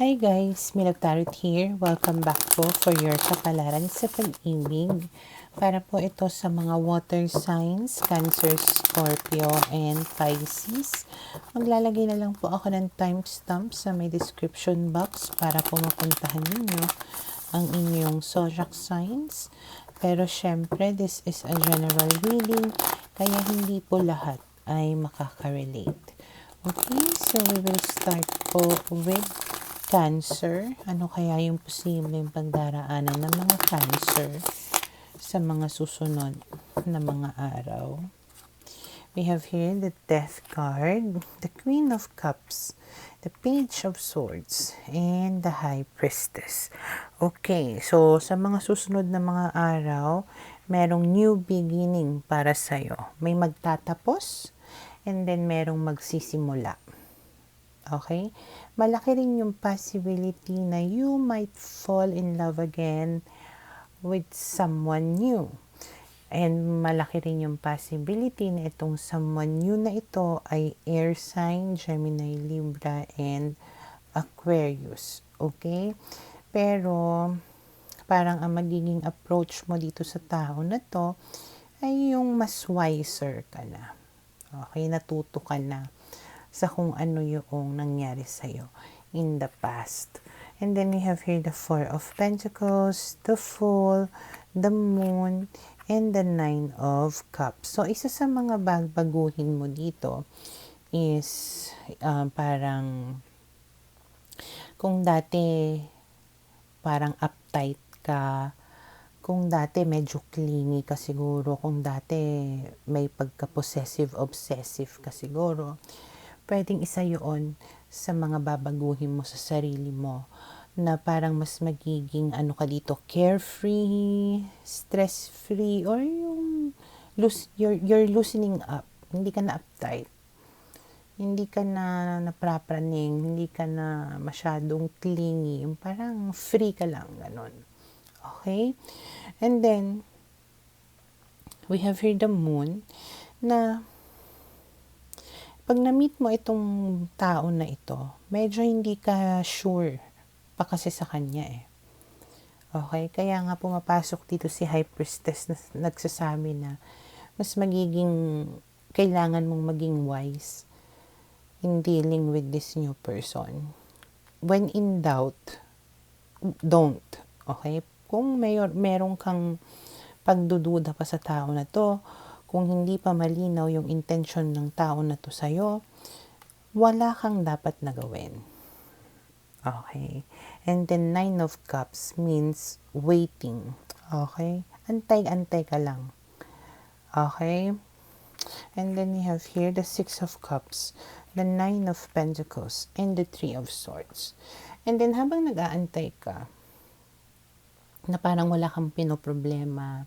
Hi guys, Milog Tarot here. Welcome back po for your kapalaran sa pag-ibig. Para po ito sa mga water signs, Cancer, Scorpio, and Pisces. Maglalagay na lang po ako ng timestamp sa may description box para po mapuntahan ninyo ang inyong zodiac signs. Pero syempre, this is a general reading, kaya hindi po lahat ay makaka-relate. Okay, so we will start po with Cancer. Ano kaya yung posibleng pagdaraanan ng mga Cancer sa mga susunod na mga araw? We have here the Death card, the Queen of Cups, the Page of Swords, and the High Priestess. Okay, so sa mga susunod na mga araw, merong new beginning para sa'yo. May magtatapos, and then merong magsisimula. Okay? Malaki rin yung possibility na you might fall in love again with someone new. And malaki rin yung possibility na itong someone new na ito ay air sign, Gemini, Libra, and Aquarius. Okay? Pero parang ang magiging approach mo dito sa tao na to ay yung mas wiser ka na. Okay? Natuto ka na sa kung ano yung nangyari sa'yo in the past. And then we have here the Four of Pentacles, the Fool, the Moon, and the Nine of Cups. So, isa sa mga baguhin mo dito is parang kung dati parang uptight ka, kung dati medyo clingy ka siguro, kung dati may pagka-possessive, obsessive ka siguro, pwedeng isa yun sa mga babaguhin mo sa sarili mo na parang mas magiging ka dito, carefree, stress-free, or yung you're loosening up. Hindi ka na uptight. Hindi ka na naprapraning, hindi ka na masyadong clingy. Yung parang free ka lang, ganun. Okay? And then, we have here the Moon na pag na-meet mo itong tao na ito, medyo hindi ka sure pa kasi sa kanya eh. Okay? Kaya nga pumapasok dito si High Priestess na nagsasabi na mas magiging kailangan mong maging wise in dealing with this new person. When in doubt, don't. Okay? Kung meron kang pagdududa pa sa tao na to, kung hindi pa malinaw yung intention ng tao na to sa'yo, wala kang dapat na gawin. Okay? And then, Nine of Cups means waiting. Okay? Antay-antay ka lang. Okay? And then, we have here the Six of Cups, the Nine of Pentacles, and the Three of Swords. And then, habang nag-aantay ka, na parang wala kang pinoproblema,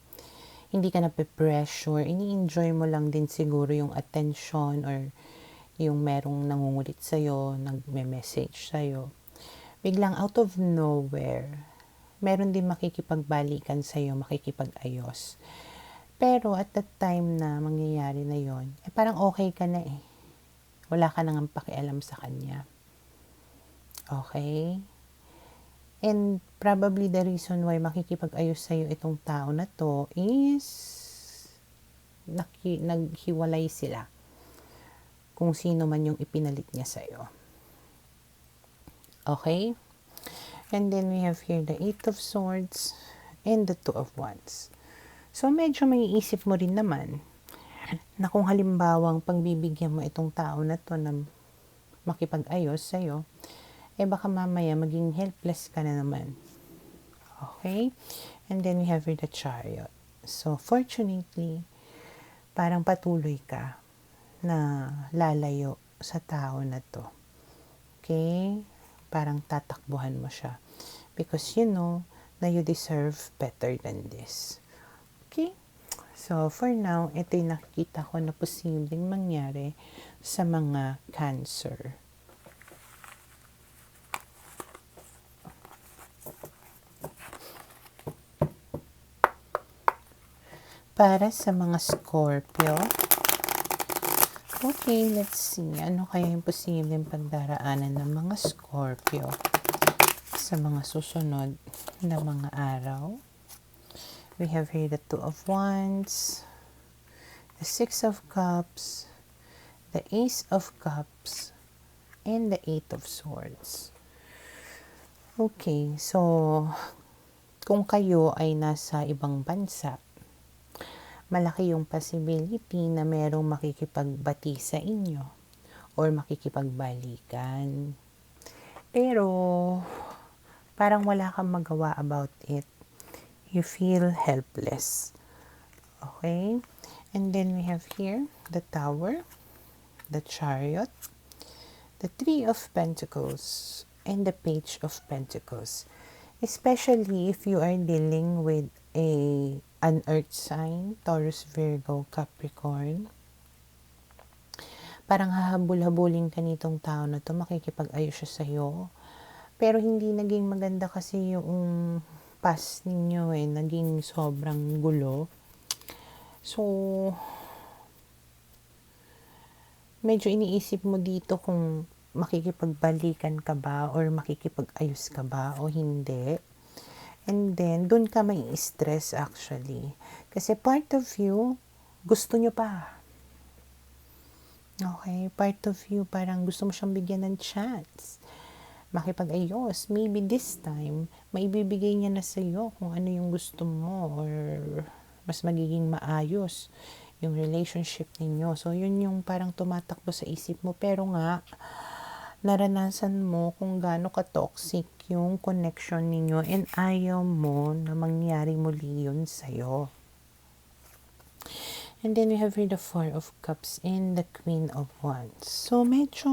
hindi ka na-pressure, ini-enjoy mo lang din siguro yung attention or yung merong nangungulit sa'yo, nagme-message sa'yo. Biglang out of nowhere, meron din makikipagbalikan sa'yo, makikipag-ayos. Pero at that time na mangyayari na yon, parang okay ka na eh. Wala ka nang pakialam sa kanya. Okay? And probably the reason why makikipag-ayos sa'yo itong tao na to is naghiwalay sila. Kung sino man yung ipinalit niya sa'yo. Okay? And then we have here the Eight of Swords and the Two of Wands. So medyo may iisip mo rin naman na kung halimbawang pagbibigyan mo itong tao na to na makipag-ayos sa'yo, baka mamaya maging helpless ka na naman. Okay? And then we have here the Chariot. So, fortunately, parang patuloy ka na lalayo sa tao na to. Okay? Parang tatakbuhan mo siya. Because you know na you deserve better than this. Okay? So, for now, ito yung nakikita ko na posibleng mangyari sa mga Cancer. Para sa mga Scorpio, okay, let's see. Ano kaya yung posibleng pagdaraanan ng mga Scorpio sa mga susunod na mga araw. We have here the Two of Wands, the Six of Cups, the Ace of Cups, and the Eight of Swords. Okay, so kung kayo ay nasa ibang bansa, malaki yung possibility na merong makikipagbati sa inyo or makikipagbalikan. Pero parang wala kang magawa about it. You feel helpless. Okay? And then we have here the Tower, the Chariot, the Three of Pentacles, and the Page of Pentacles. Especially if you are dealing with an earth sign, Taurus, Virgo, Capricorn. Parang hahabol-habulin ka nitong tao na to, makikipag-ayos siya sa'yo. Pero hindi naging maganda kasi yung past ninyo naging sobrang gulo. So, medyo iniisip mo dito kung makikipagbalikan ka ba or makikipag-ayos ka ba o hindi. And then, dun ka may stress actually. Kasi part of you, gusto nyo pa. Okay? Part of you, parang gusto mo siyang bigyan ng chance. Makipag-ayos. Maybe this time, maibibigay niya na sa'yo kung ano yung gusto mo or mas magiging maayos yung relationship ninyo. So, yun yung parang tumatakbo sa isip mo. Pero nga, naranasan mo kung gaano ka-toxic yung connection ninyo and ayaw mo na mangyari muli yun sa'yo. And then we have here the Four of Cups and the Queen of Wands. So, medyo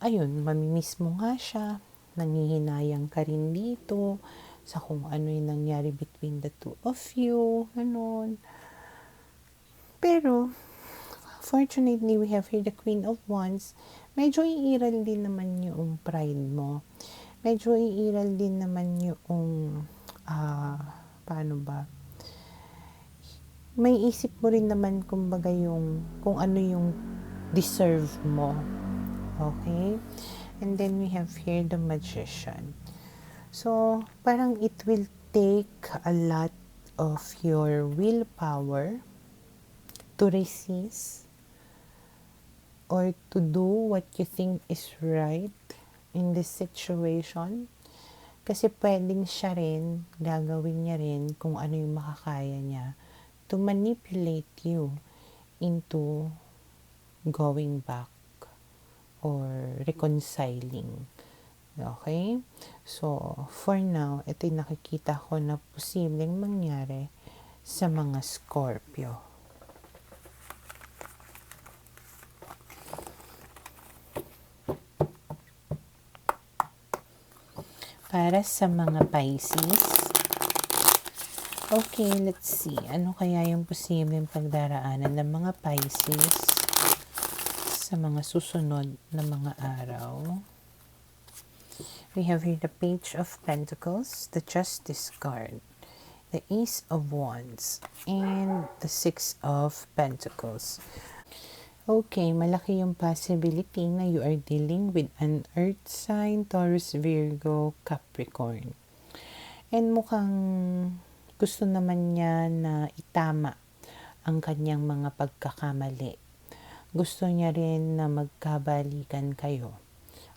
ayun, mamimiss mo nga siya, nangihinayang ka rin dito sa kung ano yung nangyari between the two of you, ganun. Pero, fortunately, we have here the Queen of Wands. Medyo iiral din naman yung pride mo. Medyo iiral din naman yung, paano ba? May isip mo rin naman kumbaga yung, kung ano yung deserve mo. Okay? And then we have here the Magician. So, parang it will take a lot of your willpower to resist or to do what you think is right in this situation. Kasi pwedeng siya rin, gagawin niya rin kung ano yung makakaya niya to manipulate you into going back or reconciling. Okay? So, for now, ito yung nakikita ko na posibleng mangyari sa mga Scorpio. Para sa mga Pisces, okay, let's see. Ano kaya yung posibleng pagdaraanan ng mga Pisces sa mga susunod na mga araw? We have here the Page of Pentacles, the Justice card, the Ace of Wands, and the Six of Pentacles. Okay, malaki yung possibility na you are dealing with an earth sign, Taurus, Virgo, Capricorn. And mukhang gusto naman niya na itama ang kanyang mga pagkakamali. Gusto niya rin na magkabalikan kayo.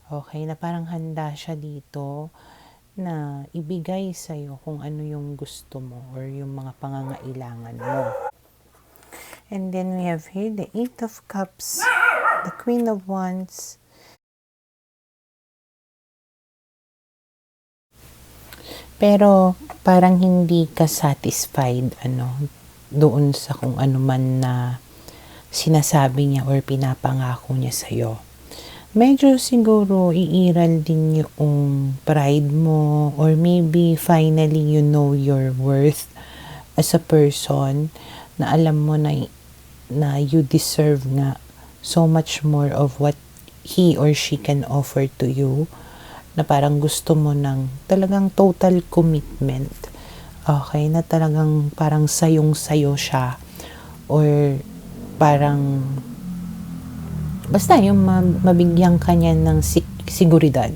Okay, na parang handa siya dito na ibigay sa'yo kung ano yung gusto mo or yung mga pangangailangan mo. And then we have here the Eight of Cups, the Queen of Wands, pero parang hindi ka satisfied doon sa kung ano man na sinasabi niya or pinapangako niya sa'yo. Medyo siguro iiral din yung pride mo or maybe finally you know your worth as a person na alam mo na you deserve nga so much more of what he or she can offer to you, na parang gusto mo ng talagang total commitment. Okay, na talagang parang sayong-sayo siya or parang basta yung mabigyan kanya ng seguridad.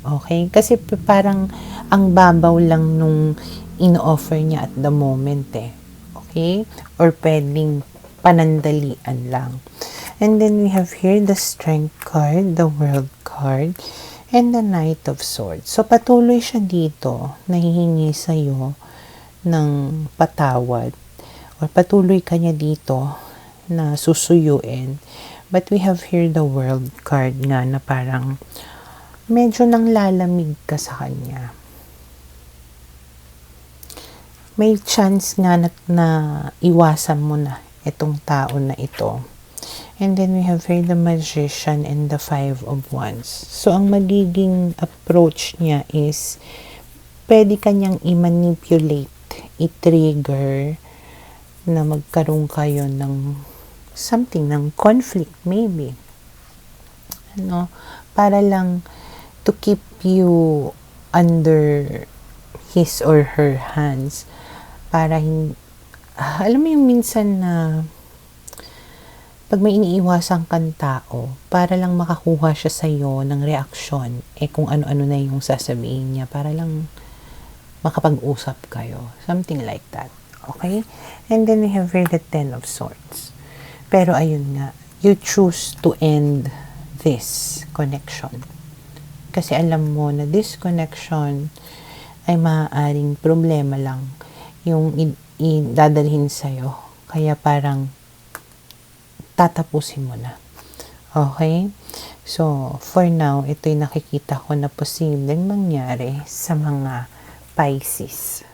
Okay? Kasi parang ang babaw lang nung ino-offer niya at the moment eh. Okay? Or pwedeng panandalian lang. And then we have here the Strength card, the World card, and the Knight of Swords. So patuloy siya dito, nahihingi sa'yo ng patawad. Or patuloy ka niya dito na susuyuin. But we have here the World card nga na parang medyo nang lalamig ka sa kanya. May chance nga na iwasan mo na itong tao na ito. And then we have here the Magician and the Five of Wands. So, ang magiging approach niya is pwede kanyang i-manipulate, i-trigger na magkaroon kayo ng something, ng conflict maybe. Para lang to keep you under his or her hands. Para alam mo yung minsan na pag may iniiwasan kang tao, para lang makakuha siya sa'yo ng reaksyon, kung ano-ano na yung sasabihin niya, para lang makapag-usap kayo. Something like that. Okay? And then we have here the Ten of Swords. Pero ayun nga, you choose to end this connection. Kasi alam mo na this connection ay maaaring problema lang yung dadalhin sa'yo. Kaya parang tatapusin mo na. Okay? So, for now, ito'y nakikita ko na posibleng mangyari sa mga Pisces.